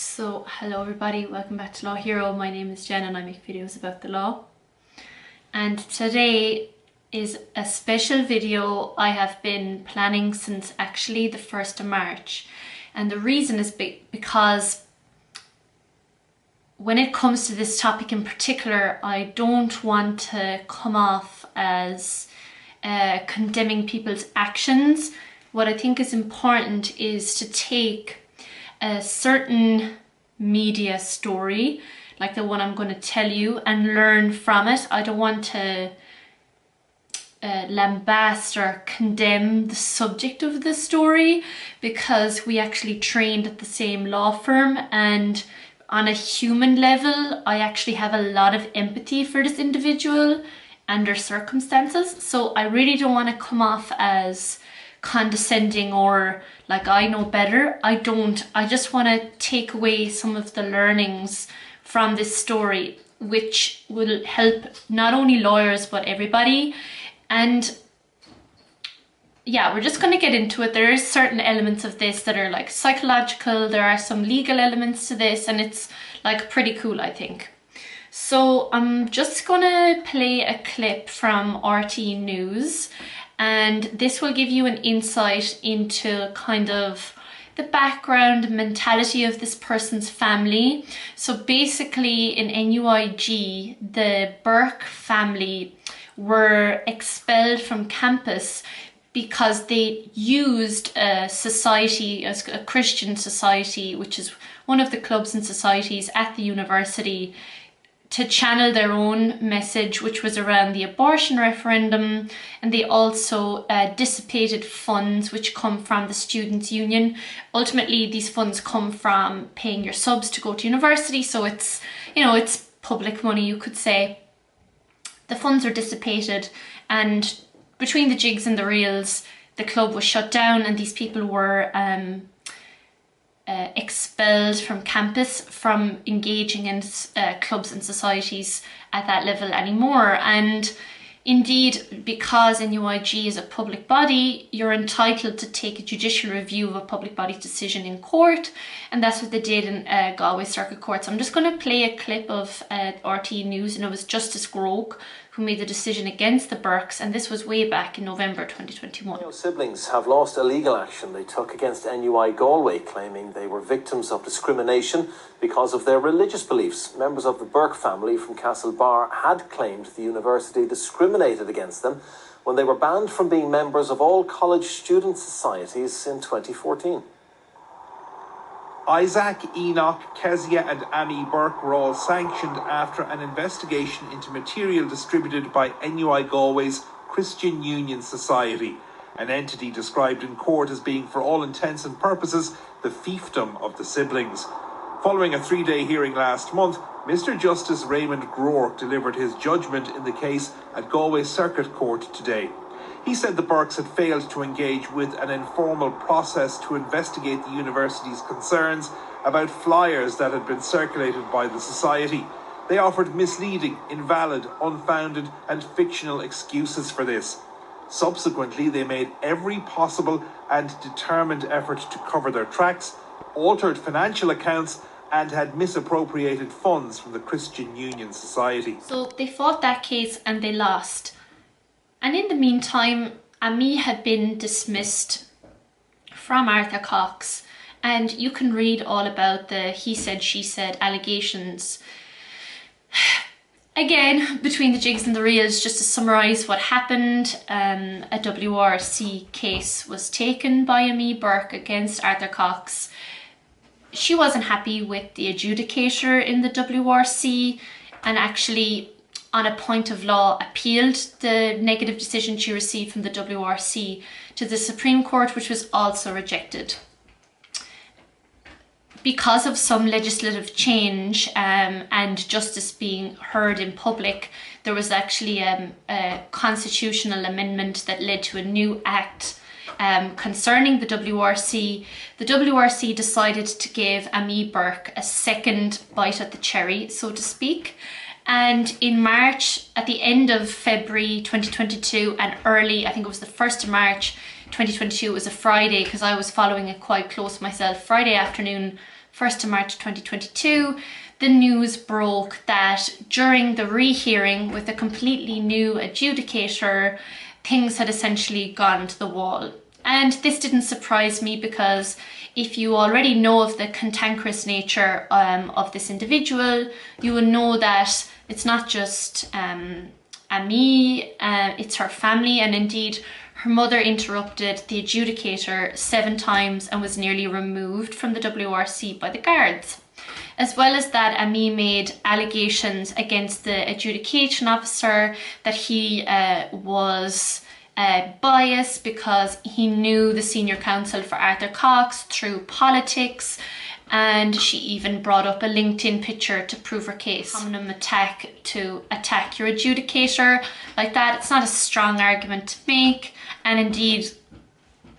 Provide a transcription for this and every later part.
So hello everybody, welcome back to Law Hero. My name is Jen and I make videos about the law. And today is a special video I have been planning since actually the 1st of March. And the reason is because when it comes to this topic in particular, I don't want to come off as condemning people's actions. What I think is important is to take a certain media story, like the one I'm going to tell you, and learn from it. I don't want to lambast or condemn the subject of the story, because we actually trained at the same law firm, and on a human level I actually have a lot of empathy for this individual and their circumstances. So I really don't want to come off as condescending or like I know better. I don't. I just want to take away some of the learnings from this story, which will help not only lawyers but everybody. And yeah, we're just going to get into it. There is certain elements of this that are like psychological, there are some legal elements to this, and it's like pretty cool, I think. So I'm just gonna play a clip from RT News, and this will give you an insight into kind of the background mentality of this person's family. So basically in NUIG, the Burke family were expelled from campus because they used a society, a Christian society, which is one of the clubs and societies at the university, to channel their own message, which was around the abortion referendum. And they also dissipated funds which come from the students' union. Ultimately, these funds come from paying your subs to go to university, so it's, you know, it's public money, you could say. The funds are dissipated, and between the jigs and the reels, the club was shut down, and these people were expelled from campus from engaging in clubs and societies at that level anymore. And indeed, because NUIG is a public body, you're entitled to take a judicial review of a public body's decision in court, and that's what they did in Galway Circuit Court. So I'm just going to play a clip of RT News, and it was Justice Groke who made the decision against the Burkes, and this was way back in November 2021. Siblings have lost a legal action they took against NUI Galway, claiming they were victims of discrimination because of their religious beliefs. Members of the Burke family from Castlebar had claimed the university discriminated against them when they were banned from being members of all college student societies in 2014. Isaac, Enoch, Kezia and Ammi Burke were all sanctioned after an investigation into material distributed by NUI Galway's Christian Union Society, an entity described in court as being, for all intents and purposes, the fiefdom of the siblings. Following a 3-day hearing last month, Mr. Justice Raymond Groark delivered his judgment in the case at Galway Circuit Court today. He said the Burkes had failed to engage with an informal process to investigate the university's concerns about flyers that had been circulated by the society. They offered misleading, invalid, unfounded and fictional excuses for this. Subsequently, they made every possible and determined effort to cover their tracks, altered financial accounts and had misappropriated funds from the Christian Union Society. So they fought that case and they lost. And in the meantime, Ammi had been dismissed from Arthur Cox, and you can read all about the he said, she said allegations. Again, between the jigs and the reels, just to summarise what happened, a WRC case was taken by Ammi Burke against Arthur Cox. She wasn't happy with the adjudicator in the WRC, and actually, on a point of law, appealed the negative decision she received from the WRC to the Supreme Court, which was also rejected. Because of some legislative change and justice being heard in public, there was actually a constitutional amendment that led to a new act concerning the WRC. The WRC decided to give Ammi Burke a second bite at the cherry, so to speak. And in March, at the end of February 2022 and early, I think it was the 1st of March 2022, it was a Friday because I was following it quite close myself, Friday afternoon 1st of March 2022, the news broke that during the rehearing with a completely new adjudicator, things had essentially gone to the wall. And this didn't surprise me, because if you already know of the cantankerous nature of this individual, you will know that it's not just Ammi, it's her family, and indeed her mother interrupted the adjudicator 7 times and was nearly removed from the WRC by the guards. As well as that, Ammi made allegations against the adjudication officer that he was biased because he knew the senior counsel for Arthur Cox through politics, and she even brought up a LinkedIn picture to prove her case. Common attack to attack your adjudicator like that, it's not a strong argument to make, and indeed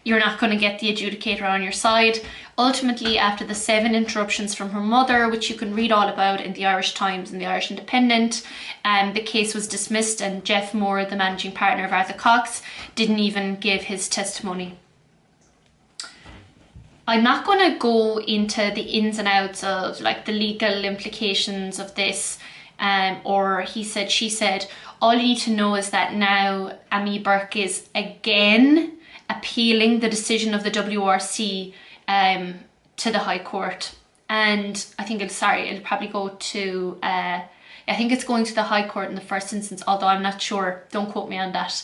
you're not going to get the adjudicator on your side. Ultimately, after the 7 interruptions from her mother, which you can read all about in the Irish Times and the Irish Independent, the case was dismissed, and Jeff Moore, the managing partner of Arthur Cox, didn't even give his testimony. I'm not going to go into the ins and outs of like the legal implications of this, or he said, she said. All you need to know is that now Ammi Burke is again appealing the decision of the WRC to the High Court, and I think it'll probably go to I think it's going to the High Court in the first instance, although I'm not sure, don't quote me on that.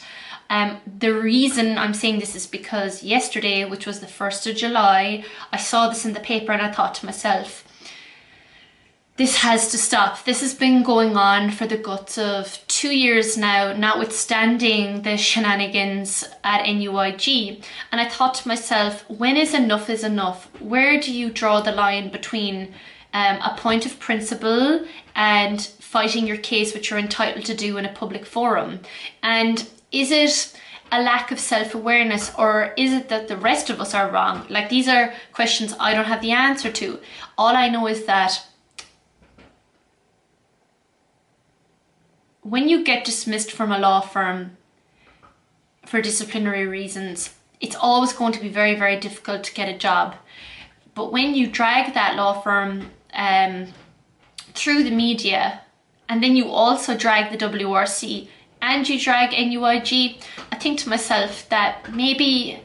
The reason I'm saying this is because yesterday, which was the 1st of July, I saw this in the paper and I thought to myself, this has to stop. This has been going on for the guts of 2 years now, notwithstanding the shenanigans at NUIG. And I thought to myself, when is enough is enough? Where do you draw the line between a point of principle and fighting your case, which you're entitled to do in a public forum? And is it a lack of self-awareness, or is it that the rest of us are wrong? Like, these are questions I don't have the answer to. All I know is that when you get dismissed from a law firm for disciplinary reasons, it's always going to be very, very difficult to get a job. But when you drag that law firm through the media, and then you also drag the WRC and you drag NUIG, I think to myself that maybe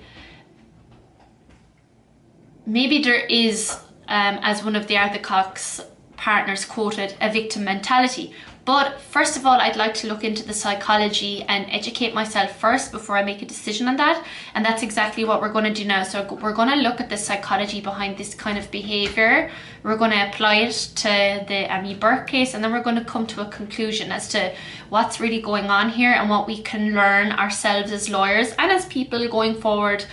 there is, as one of the Arthur Cox partners quoted, a victim mentality. But first of all, I'd like to look into the psychology and educate myself first before I make a decision on that. And that's exactly what we're going to do now. So we're going to look at the psychology behind this kind of behaviour. We're going to apply it to the Ammi Burke case, and then we're going to come to a conclusion as to what's really going on here and what we can learn ourselves as lawyers and as people going forward,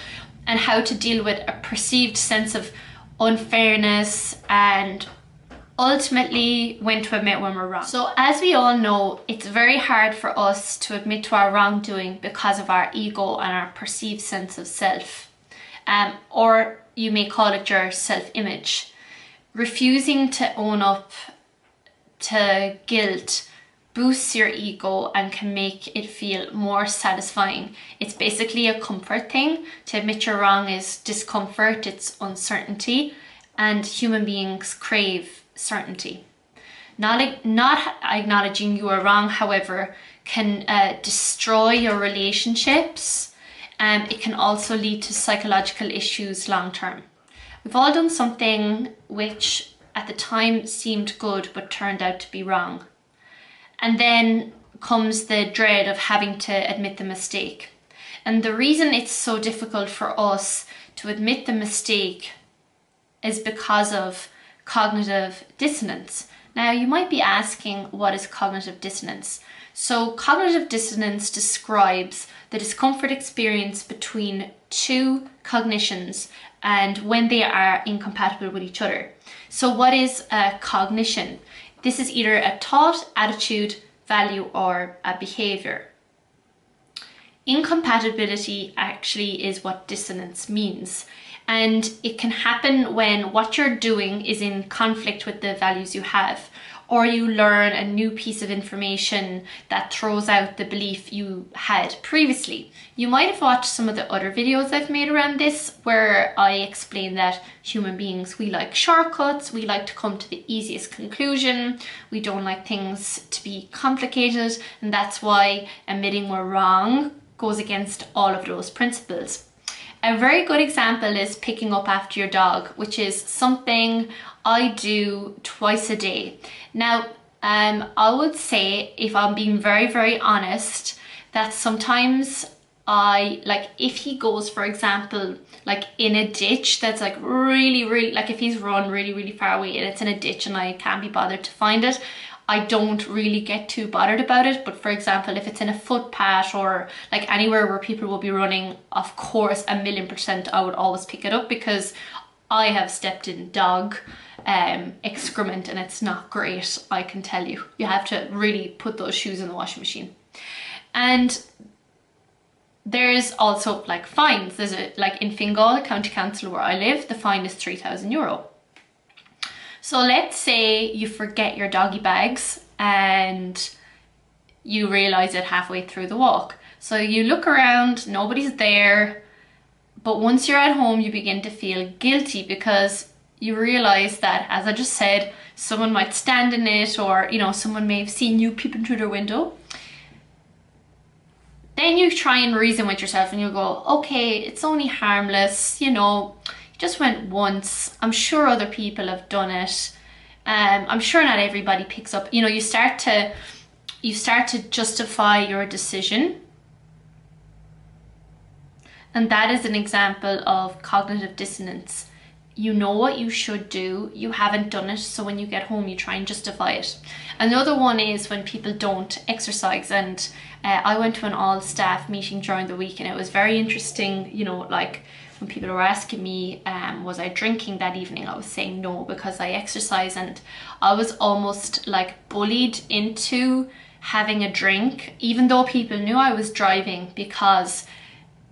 and how to deal with a perceived sense of unfairness, and ultimately when to admit when we're wrong. So as we all know, it's very hard for us to admit to our wrongdoing because of our ego and our perceived sense of self, or you may call it your self-image. Refusing to own up to guilt boosts your ego and can make it feel more satisfying. It's basically a comfort thing. To admit you're wrong is discomfort, it's uncertainty, and human beings crave certainty. Not acknowledging you are wrong, however, can destroy your relationships, and it can also lead to psychological issues long term. We've all done something which at the time seemed good but turned out to be wrong. And then comes the dread of having to admit the mistake. And the reason it's so difficult for us to admit the mistake is because of cognitive dissonance. Now, you might be asking, what is cognitive dissonance? So cognitive dissonance describes the discomfort experience between two cognitions and when they are incompatible with each other. So what is a cognition? This is either a thought, attitude, value, or a behavior. Incompatibility actually is what dissonance means. And it can happen when what you're doing is in conflict with the values you have, or you learn a new piece of information that throws out the belief you had previously. You might have watched some of the other videos I've made around this where I explain that human beings, we like shortcuts, we like to come to the easiest conclusion, we don't like things to be complicated, and that's why admitting we're wrong goes against all of those principles. A very good example is picking up after your dog, which is something I do twice a day. Now, I would say, if I'm being very, very honest, that sometimes if he goes, for example, like in a ditch that's like really, like if he's run really far away and it's in a ditch and I can't be bothered to find it, I don't really get too bothered about it. But for example, if it's in a footpath or like anywhere where people will be running, of course, 1,000,000% I would always pick it up, because I have stepped in dog excrement and it's not great, I can tell you. You have to really put those shoes in the washing machine. And there's also like fines. There's like in Fingal, County Council where I live, the fine is €3,000. So let's say you forget your doggy bags and you realise it halfway through the walk. So you look around, nobody's there, but once you're at home you begin to feel guilty because you realise that, as I just said, someone might stand in it, or someone may have seen you peeping through their window. Then you try and reason with yourself and you go, okay, it's only harmless, just went once, I'm sure other people have done it, I'm sure not everybody picks up, you start to justify your decision. And that is an example of cognitive dissonance. You know what you should do, you haven't done it, so when you get home you try and justify it. Another one is when people don't exercise, and I went to an all-staff meeting during the week and it was very interesting, like when people were asking me, was I drinking that evening? I was saying no, because I exercise, and I was almost like bullied into having a drink, even though people knew I was driving, because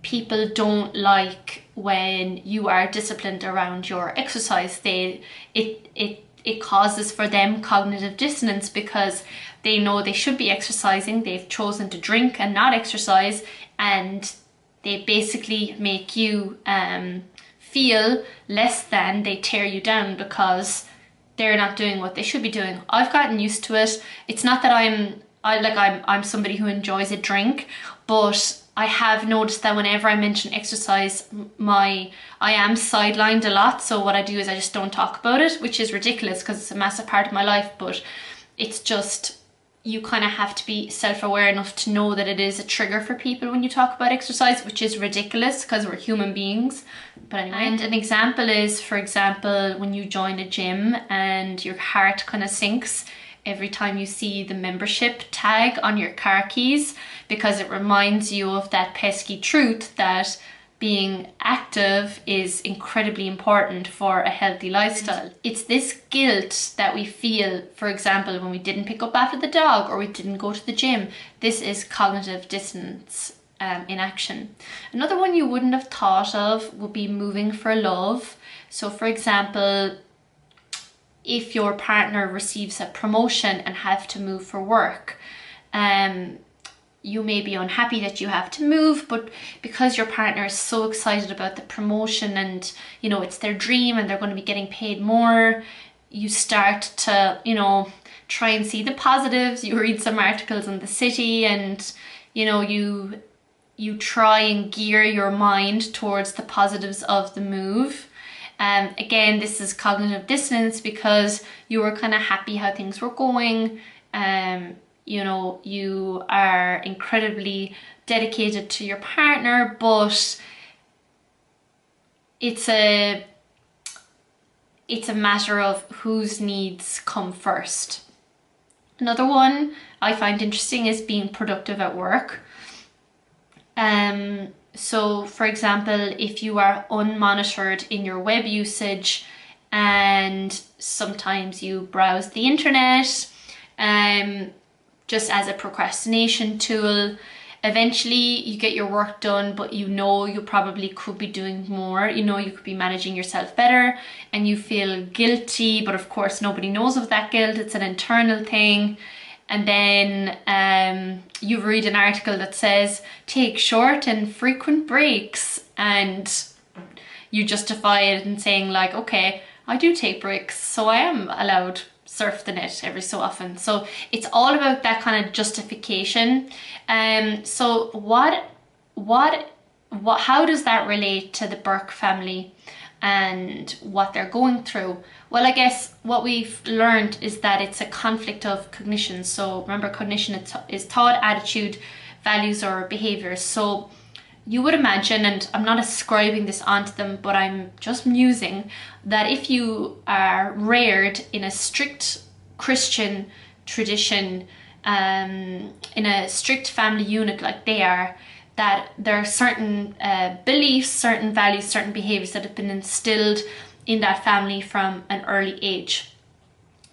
people don't like when you are disciplined around your exercise. It causes for them cognitive dissonance because they know they should be exercising, they've chosen to drink and not exercise, and they basically make you feel less than, they tear you down because they're not doing what they should be doing. I've gotten used to it. It's not that I'm somebody who enjoys a drink, but I have noticed that whenever I mention exercise, I am sidelined a lot. So what I do is I just don't talk about it, which is ridiculous because it's a massive part of my life, but it's just, you kind of have to be self-aware enough to know that it is a trigger for people when you talk about exercise, which is ridiculous because we're human beings. But anyway, and an example is, for example, when you join a gym and your heart kind of sinks every time you see the membership tag on your car keys, because it reminds you of that pesky truth that being active is incredibly important for a healthy lifestyle. It's this guilt that we feel, for example, when we didn't pick up after the dog or we didn't go to the gym. This is cognitive dissonance in action. Another one you wouldn't have thought of would be moving for love. So for example, if your partner receives a promotion and have to move for work, you may be unhappy that you have to move, but because your partner is so excited about the promotion and it's their dream and they're going to be getting paid more, you start to try and see the positives. You read some articles in the city and you try and gear your mind towards the positives of the move. Again, this is cognitive dissonance because you were kind of happy how things were going. You are incredibly dedicated to your partner, but it's a matter of whose needs come first. Another one I find interesting is being productive at work. So for example, if you are unmonitored in your web usage and sometimes you browse the internet, just as a procrastination tool, Eventually you get your work done, but you know you probably could be doing more. You know you could be managing yourself better, and you feel guilty, but of course nobody knows of that guilt. It's an internal thing. And then you read an article that says take short and frequent breaks, and you justify it in saying like, okay, I do take breaks, so I am allowed surf the net every so often. So it's all about that kind of justification. So how does that relate to the Burke family and what they're going through? Well, I guess what we've learned is that it's a conflict of cognition. So remember, cognition is thought, attitude, values, or behaviors. So you would imagine, and I'm not ascribing this onto them, but I'm just musing, that if you are reared in a strict Christian tradition, in a strict family unit like they are, that there are certain beliefs, certain values, certain behaviors that have been instilled in that family from an early age.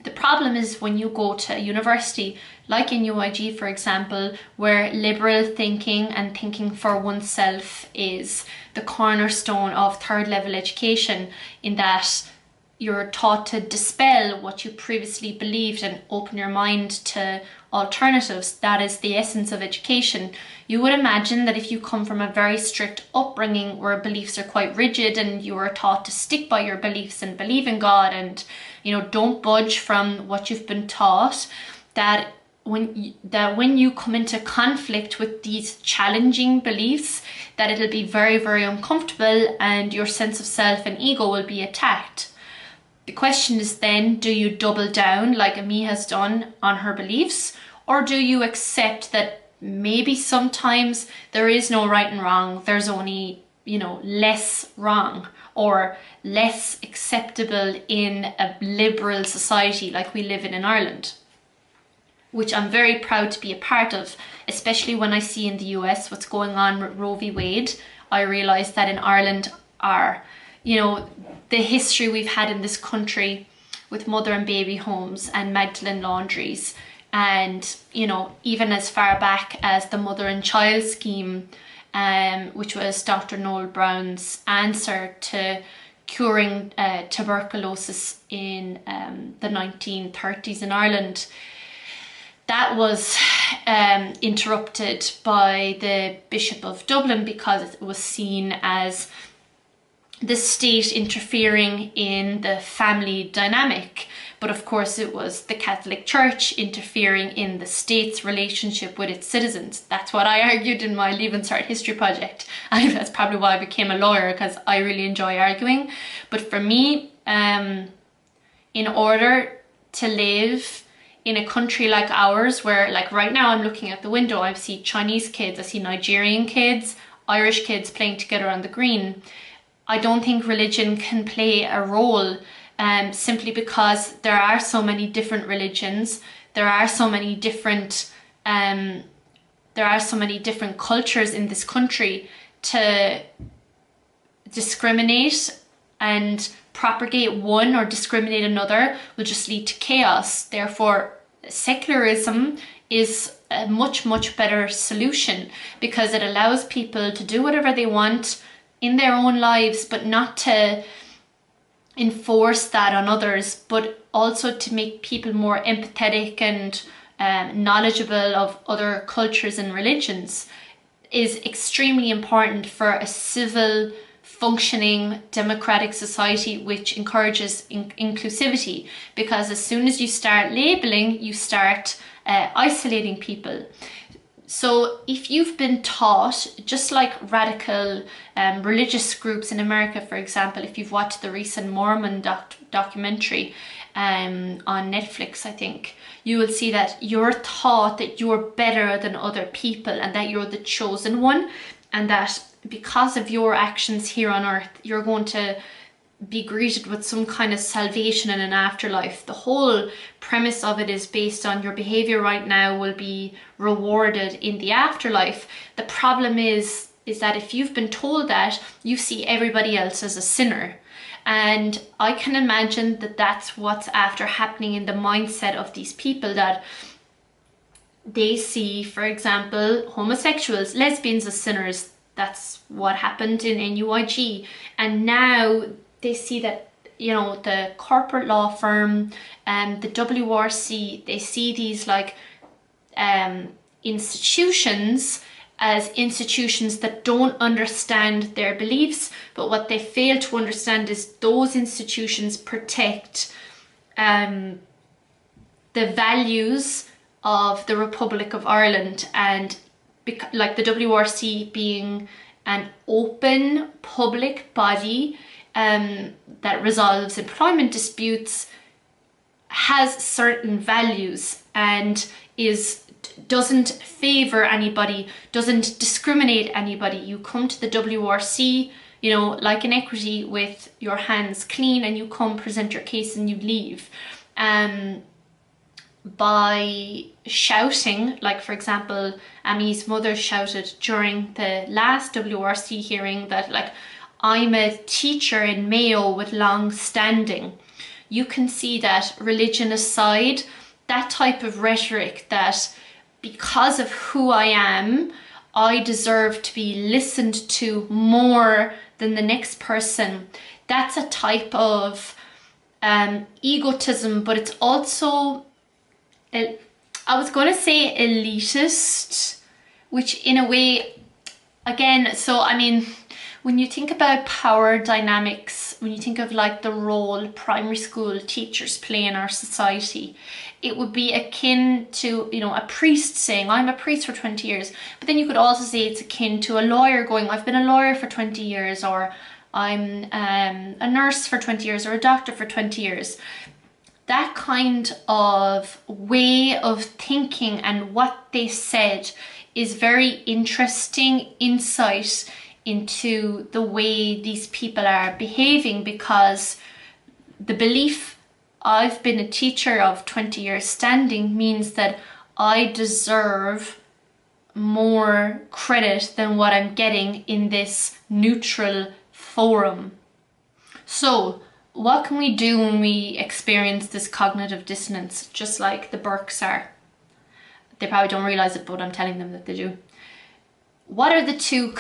The problem is when you go to university, like in UIG for example, where liberal thinking and thinking for oneself is the cornerstone of third level education, in that you're taught to dispel what you previously believed and open your mind to alternatives. That is the essence of education. You would imagine that if you come from a very strict upbringing where beliefs are quite rigid and you are taught to stick by your beliefs and believe in God and, you know, don't budge from what you've been taught, that when you come into conflict with these challenging beliefs, that it'll be very, very uncomfortable and your sense of self and ego will be attacked. The question is then, do you double down like Ammi has done on her beliefs, or do you accept that maybe sometimes there is no right and wrong, there's only, you know, less wrong or less acceptable in a liberal society like we live in Ireland, which I'm very proud to be a part of, especially when I see in the US what's going on with Roe v. Wade. I realise that in Ireland the history we've had in this country with mother and baby homes and Magdalene laundries, and, you know, even as far back as the mother and child scheme, which was Dr. Noel Brown's answer to curing tuberculosis in the 1930s in Ireland. That was interrupted by the Bishop of Dublin because it was seen as the state interfering in the family dynamic. But of course it was the Catholic Church interfering in the state's relationship with its citizens. That's what I argued in my Leave and Start History project. And that's probably why I became a lawyer, because I really enjoy arguing. But for me, in order to live in a country like ours, where like right now I'm looking at the window, I see Chinese kids, I see Nigerian kids, Irish kids playing together on the green. I don't think religion can play a role simply because there are so many different religions, there are so many different cultures in this country. To discriminate and propagate one or discriminate another will just lead to chaos. Therefore, secularism is a much, much better solution, because it allows people to do whatever they want in their own lives, but not to enforce that on others, but also to make people more empathetic and knowledgeable of other cultures and religions is extremely important for a civil, functioning, democratic society which encourages inclusivity. Because as soon as you start labeling, you start isolating people. So if you've been taught, just like radical religious groups in America, for example, if you've watched the recent Mormon documentary on Netflix, I think, you will see that you're taught that you're better than other people and that you're the chosen one, and that because of your actions here on earth, you're going to be greeted with some kind of salvation in an afterlife. The whole premise of it is based on your behavior right now will be rewarded in the afterlife. The problem is that if you've been told that, you see everybody else as a sinner. And I can imagine that that's what's after happening in the mindset of these people, that they see, for example, homosexuals, lesbians as sinners. That's what happened in NUIG. And now they see that, you know, the corporate law firm and the WRC, they see these like institutions as institutions that don't understand their beliefs, but what they fail to understand is those institutions protect the values of the Republic of Ireland, and like the WRC being an open public body that resolves employment disputes, has certain values and doesn't favour anybody, doesn't discriminate anybody. You come to the WRC, you know, like in equity, with your hands clean, and you come present your case and you leave. By shouting, like for example, Ammi's mother shouted during the last WRC hearing that, like, I'm a teacher in Mayo with long standing. You can see that, religion aside, that type of rhetoric that because of who I am, I deserve to be listened to more than the next person. That's a type of egotism, but it's also, I was going to say elitist, which in a way, again, so I mean, when you think about power dynamics, when you think of like the role primary school teachers play in our society, it would be akin to, you know, a priest saying, I'm a priest for 20 years. But then you could also say it's akin to a lawyer going, I've been a lawyer for 20 years, or I'm a nurse for 20 years, or a doctor for 20 years. That kind of way of thinking and what they said is very interesting insight into the way these people are behaving, because the belief I've been a teacher of 20 years standing means that I deserve more credit than what I'm getting in this neutral forum. So what can we do when we experience this cognitive dissonance, just like the Burkes are? They probably don't realize it, but I'm telling them that they do. What are the two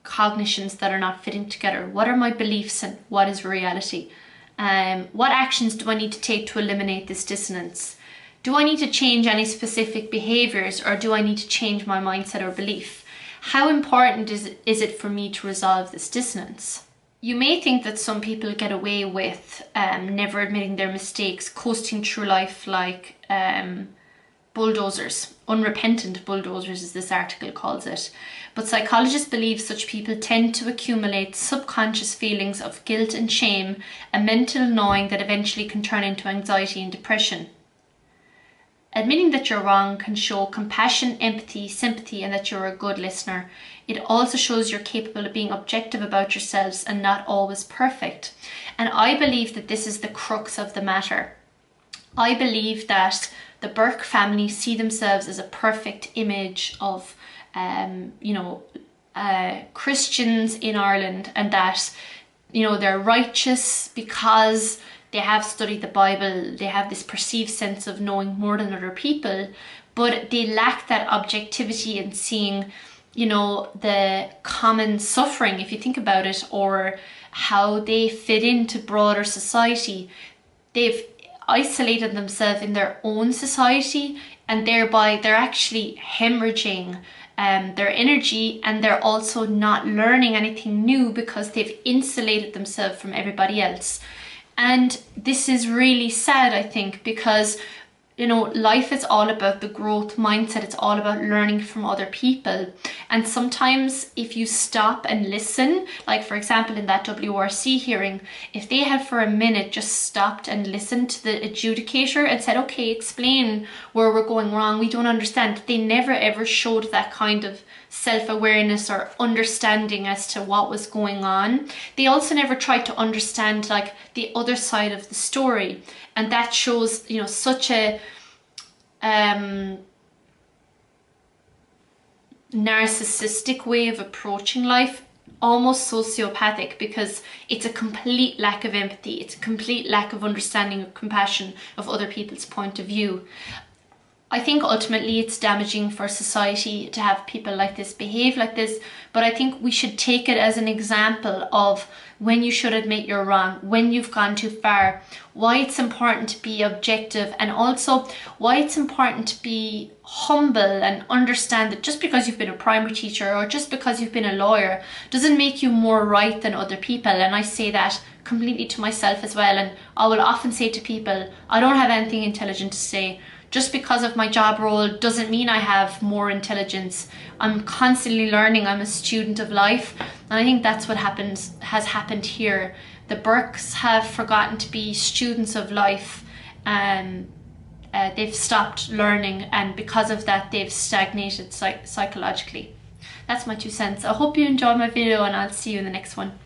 cognitions that are not fitting together? What are my beliefs and what is reality? What actions do I need to take to eliminate this dissonance? Do I need to change any specific behaviours, or do I need to change my mindset or belief? How important is it for me to resolve this dissonance? You may think that some people get away with never admitting their mistakes, coasting through life like bulldozers, unrepentant bulldozers as this article calls it. But psychologists believe such people tend to accumulate subconscious feelings of guilt and shame, a mental gnawing that eventually can turn into anxiety and depression. Admitting that you're wrong can show compassion, empathy, sympathy, and that you're a good listener. It also shows you're capable of being objective about yourselves and not always perfect. And I believe that this is the crux of the matter. I believe that the Burke family see themselves as a perfect image of Christians in Ireland, and that, you know, they're righteous because they have studied the Bible, they have this perceived sense of knowing more than other people, but they lack that objectivity in seeing, you know, the common suffering, if you think about it, or how they fit into broader society. They've isolated themselves in their own society, and thereby they're actually hemorrhaging their energy, and they're also not learning anything new because they've insulated themselves from everybody else. And this is really sad, I think, because, you know, life is all about the growth mindset. It's all about learning from other people. And sometimes if you stop and listen, like for example in that WRC hearing, if they had for a minute just stopped and listened to the adjudicator and said, okay, explain where we're going wrong, we don't understand. They never ever showed that kind of self-awareness or understanding as to what was going on. They also never tried to understand like the other side of the story. And that shows, you know, such a narcissistic way of approaching life, almost sociopathic, because it's a complete lack of empathy, it's a complete lack of understanding or compassion of other people's point of view. I think ultimately it's damaging for society to have people like this behave like this, but I think we should take it as an example of when you should admit you're wrong, when you've gone too far, why it's important to be objective, and also why it's important to be humble and understand that just because you've been a primary teacher or just because you've been a lawyer doesn't make you more right than other people. And I say that completely to myself as well, and I will often say to people, I don't have anything intelligent to say. Just because of my job role doesn't mean I have more intelligence. I'm constantly learning. I'm a student of life. And I think that's what has happened here. The Burkes have forgotten to be students of life. They've stopped learning, and because of that, they've stagnated psychologically. That's my 2 cents. I hope you enjoyed my video, and I'll see you in the next one.